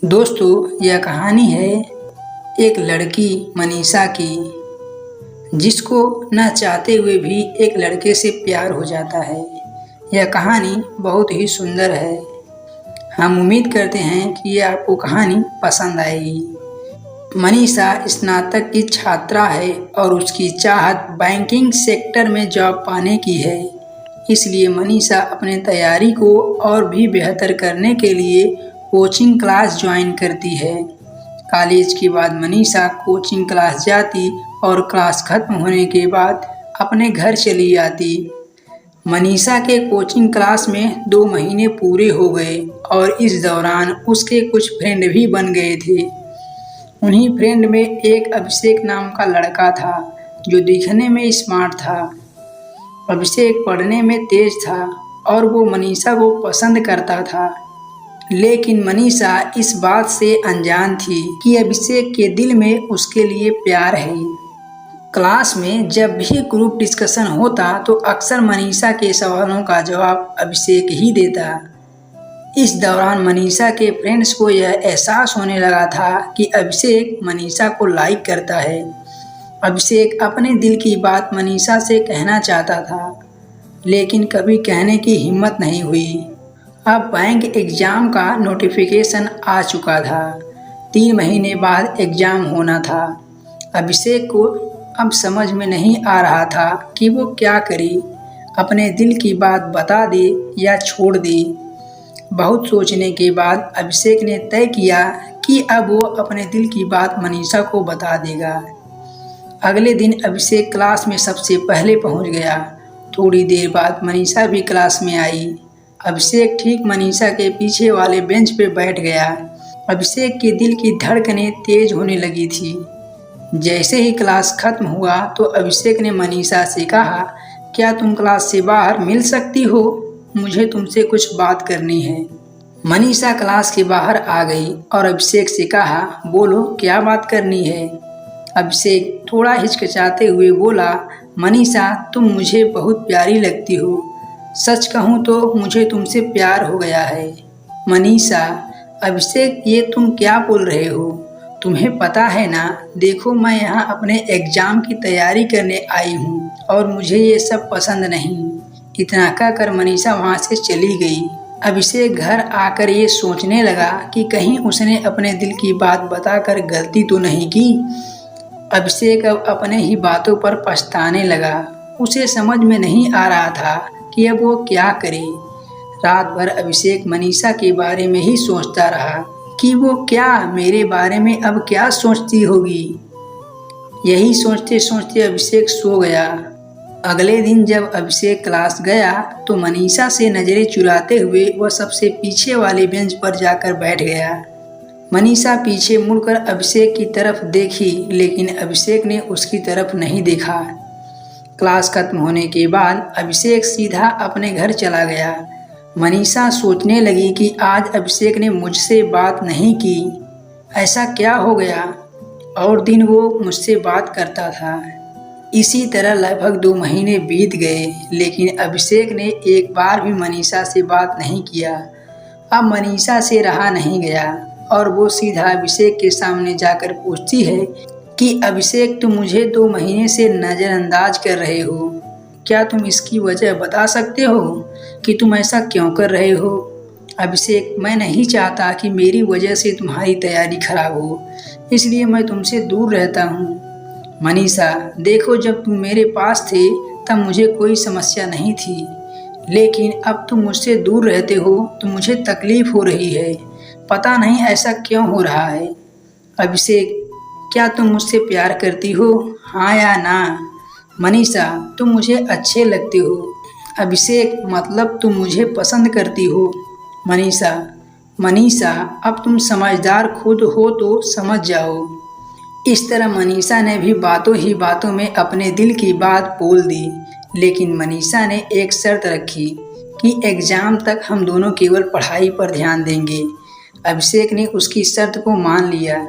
दोस्तों, यह कहानी है एक लड़की मनीषा की, जिसको न चाहते हुए भी एक लड़के से प्यार हो जाता है। यह कहानी बहुत ही सुंदर है। हम उम्मीद करते हैं कि यह आपको कहानी पसंद आएगी। मनीषा स्नातक की छात्रा है और उसकी चाहत बैंकिंग सेक्टर में जॉब पाने की है। इसलिए मनीषा अपने तैयारी को और भी बेहतर करने के लिए कोचिंग क्लास ज्वाइन करती है। कॉलेज के बाद मनीषा कोचिंग क्लास जाती और क्लास खत्म होने के बाद अपने घर चली आती। मनीषा के कोचिंग क्लास में 2 महीने पूरे हो गए और इस दौरान उसके कुछ फ्रेंड भी बन गए थे। उन्हीं फ्रेंड में एक अभिषेक नाम का लड़का था, जो दिखने में स्मार्ट था। अभिषेक पढ़ने में तेज था और वो मनीषा को पसंद करता था। लेकिन मनीषा इस बात से अनजान थी कि अभिषेक के दिल में उसके लिए प्यार है। क्लास में जब भी ग्रुप डिस्कशन होता तो अक्सर मनीषा के सवालों का जवाब अभिषेक ही देता। इस दौरान मनीषा के फ्रेंड्स को यह एहसास होने लगा था कि अभिषेक मनीषा को लाइक करता है। अभिषेक अपने दिल की बात मनीषा से कहना चाहता था, लेकिन कभी कहने की हिम्मत नहीं हुई। अब बैंक एग्ज़ाम का नोटिफिकेशन आ चुका था। 3 महीने बाद एग्ज़ाम होना था। अभिषेक को अब समझ में नहीं आ रहा था कि वो क्या करे, अपने दिल की बात बता दे या छोड़ दे। बहुत सोचने के बाद अभिषेक ने तय किया कि अब वो अपने दिल की बात मनीषा को बता देगा। अगले दिन अभिषेक क्लास में सबसे पहले पहुंच गया। थोड़ी देर बाद मनीषा भी क्लास में आई। अभिषेक ठीक मनीषा के पीछे वाले बेंच पे बैठ गया। अभिषेक के दिल की धड़कनें तेज होने लगी थी। जैसे ही क्लास खत्म हुआ तो अभिषेक ने मनीषा से कहा, क्या तुम क्लास से बाहर मिल सकती हो? मुझे तुमसे कुछ बात करनी है। मनीषा क्लास के बाहर आ गई और अभिषेक से कहा, बोलो क्या बात करनी है? अभिषेक थोड़ा हिचकिचाते हुए बोला, मनीषा तुम मुझे बहुत प्यारी लगती हो। सच कहूँ तो मुझे तुमसे प्यार हो गया है। मनीषा, अभिषेक ये तुम क्या बोल रहे हो? तुम्हें पता है ना, देखो मैं यहाँ अपने एग्ज़ाम की तैयारी करने आई हूँ और मुझे ये सब पसंद नहीं। इतना कहकर मनीषा वहाँ से चली गई। अभिषेक घर आकर ये सोचने लगा कि कहीं उसने अपने दिल की बात बताकर गलती तो नहीं की। अभिषेक अब अपने ही बातों पर पछताने लगा। उसे समझ में नहीं आ रहा था कि अब वो क्या करे। रात भर अभिषेक मनीषा के बारे में ही सोचता रहा कि वो क्या मेरे बारे में अब क्या सोचती होगी। यही सोचते सोचते अभिषेक सो गया। अगले दिन जब अभिषेक क्लास गया तो मनीषा से नज़रें चुराते हुए वह सबसे पीछे वाले बेंच पर जाकर बैठ गया। मनीषा पीछे मुड़कर अभिषेक की तरफ देखी, लेकिन अभिषेक ने उसकी तरफ नहीं देखा। क्लास खत्म होने के बाद अभिषेक सीधा अपने घर चला गया। मनीषा सोचने लगी कि आज अभिषेक ने मुझसे बात नहीं की, ऐसा क्या हो गया? और दिन वो मुझसे बात करता था। इसी तरह लगभग 2 महीने बीत गए, लेकिन अभिषेक ने एक बार भी मनीषा से बात नहीं किया। अब मनीषा से रहा नहीं गया और वो सीधा अभिषेक के सामने जाकर पूछती है कि अभिषेक तुम मुझे 2 महीने से नज़रअंदाज कर रहे हो। क्या तुम इसकी वजह बता सकते हो कि तुम ऐसा क्यों कर रहे हो? अभिषेक, मैं नहीं चाहता कि मेरी वजह से तुम्हारी तैयारी खराब हो, इसलिए मैं तुमसे दूर रहता हूँ। मनीषा, देखो जब तुम मेरे पास थे तब मुझे कोई समस्या नहीं थी, लेकिन अब तुम मुझसे दूर रहते हो तो मुझे तकलीफ़ हो रही है। पता नहीं ऐसा क्यों हो रहा है। अभिषेक, क्या तुम मुझसे प्यार करती हो, हाँ या ना? मनीषा, तुम मुझे अच्छे लगते हो। अभिषेक, मतलब तुम मुझे पसंद करती हो। मनीषा, अब तुम समझदार खुद हो तो समझ जाओ। इस तरह मनीषा ने भी बातों ही बातों में अपने दिल की बात बोल दी, लेकिन मनीषा ने एक शर्त रखी कि एग्ज़ाम तक हम दोनों केवल पढ़ाई पर ध्यान देंगे। अभिषेक ने उसकी शर्त को मान लिया।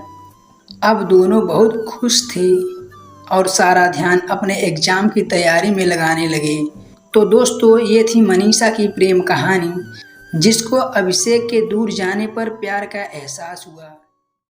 अब दोनों बहुत खुश थे और सारा ध्यान अपने एग्ज़ाम की तैयारी में लगाने लगे। तो दोस्तों, ये थी मनीषा की प्रेम कहानी। जिसको अभिषेक के दूर जाने पर प्यार का एहसास हुआ।